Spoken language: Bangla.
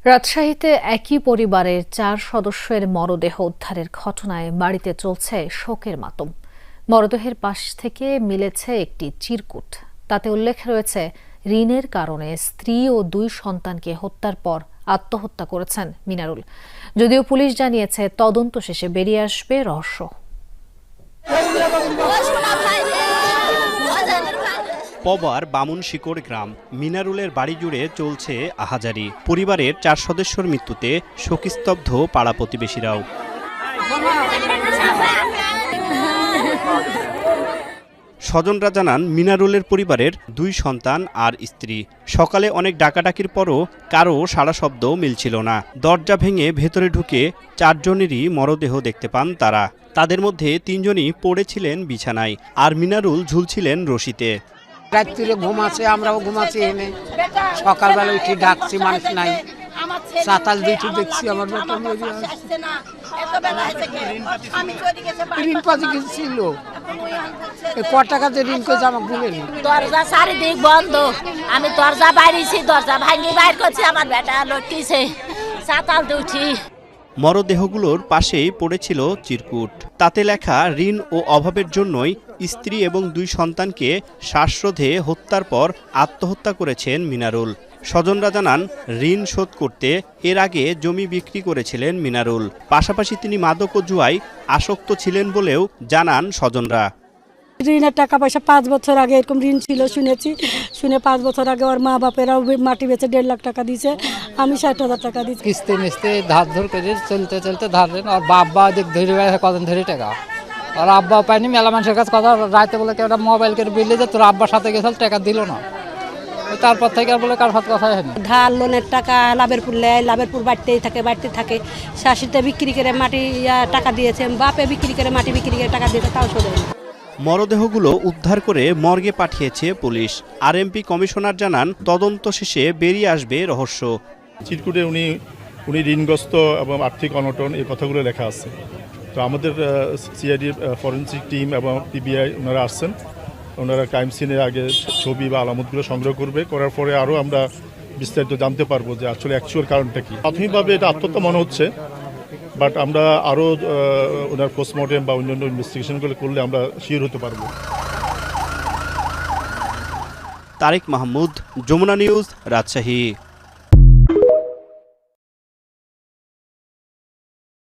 রাজশাহীতে একই পরিবারের ৪ সদস্যের মরদেহ উদ্ধারের ঘটনায় বাড়িতে চলছে শোকের মাতম। মরদেহের পাশ থেকে মিলেছে একটি চিরকুট। তাতে উল্লেখ রয়েছে ঋণের কারণে স্ত্রী ও ২ সন্তানকে হত্যার পর আত্মহত্যা করেছেন মিনারুল। যদিও পুলিশ জানিয়েছে তদন্ত শেষে বেরিয়ে আসবে রহস্য। পবার বামুনশিকড় গ্রাম মিনারুলের বাড়ি জুড়ে চলছে আহাজারি। পরিবারের ৪ সদস্যর মৃত্যুতে শোকস্তব্ধ পাড়া প্রতিবেশীরাও। স্বজনরা জানান, মিনারুলের পরিবারের ২ সন্তান আর স্ত্রী। সকালে অনেক ডাকাডাকির পরও কারও সাড়া শব্দ মিলছিল না। দরজা ভেঙে ভেতরে ঢুকে ৪ জনেরই মরদেহ দেখতে পান তারা। তাদের মধ্যে ৩ জনই পড়েছিলেন বিছানায়, আর মিনারুল ঝুলছিলেন রশিতে। রাত্রিরে ঘুমাচ্ছে, আমরাও ঘুমাচ্ছি, এনে সকালবেলা উঠে ডাকছি, মানুষ নাই। সাতাল দিয়েছি, দেখছি আমার ঋণ পাতি কিছু ছিল। ক টাকাতে ঋণ করেছে আমাকে বলেন। দরজা চারিদিক বন্ধ, আমি দরজা বাইরেছি, দরজা ভাঙি বাইর করছি, আমার বেটা লটকিছে, সাতাল উঠি। মরদেহগুলোর পাশেই পড়েছিল চিরকুট। তাতে লেখা, ঋণ ও অভাবের জন্যই স্ত্রী এবং ২ সন্তানকে শ্বাসরোধে হত্যার পর আত্মহত্যা করেছেন মিনারুল। স্বজনরা জানান, ঋণ শোধ করতে এর আগে জমি বিক্রি করেছিলেন মিনারুল। পাশাপাশি তিনি মাদক ও জুয়ায় আসক্ত ছিলেন বলেও জানান স্বজনরা। ঋণের টাকা পয়সা ৫ বছর আগে এরকম ঋণ ছিল শুনে 5 বছর আগে ওর মা বাপেরাও মাটি বেচে ১.৫ লাখ টাকা দিয়েছে, আমি ৬০,০০০ টাকা দিচ্ছি। কিস্তি মিস্তি ধার ধর করে চলতে ধার দেন। আর বাবা দেখ ধরে কদিন ধরে টাকা, আর আব্বা পায়নি। মেলা মানুষের কাছে কথা, রাতে বলে কেউ মোবাইল করে বিলে যে তোর আব্বার সাথে গেছিল, টাকা দিল না। তারপর থেকে আর বলে কার সাথে কথা হয়নি। ধার লোনের টাকা লাভেরপুর বাড়তেই থাকে। শাশুড়িতে বিক্রি করে মাটি টাকা দিয়েছে, বাপে বিক্রি করে মাটি বিক্রি করে টাকা দিয়েছে, তাও শোধ হয়নি। মরদেহগুলো উদ্ধার করে মর্গে পাঠিয়েছে পুলিশ। আরএমপি কমিশনার জানান, তদন্ত শেষে বেরিয়ে আসবে রহস্য। চিরকুটে উনি ঋণগ্রস্ত এবং আর্থিক অনটন, এই কথাগুলো লেখা আছে। তো আমাদের সিআইডি ফরেন্সিক টিম এবং পিবিআই ওনারা আসছেন। ওনারা ক্রাইম সিনের আগে ছবি বা আলামতগুলো সংগ্রহ করার পরে আরও আমরা বিস্তারিত জানতে পারবো যে আসলে অ্যাকচুয়াল কারণটা কি। প্রাথমিকভাবে এটা আত্মহত্যা মনে হচ্ছে, বাট আমরা আরও ওনার পোস্টমর্টেম বা অন্যান্য ইনভেস্টিগেশনগুলো করলে আমরা শিওর হতে পারবো। তারেক মাহমুদ, যমুনা নিউজ, রাজশাহী।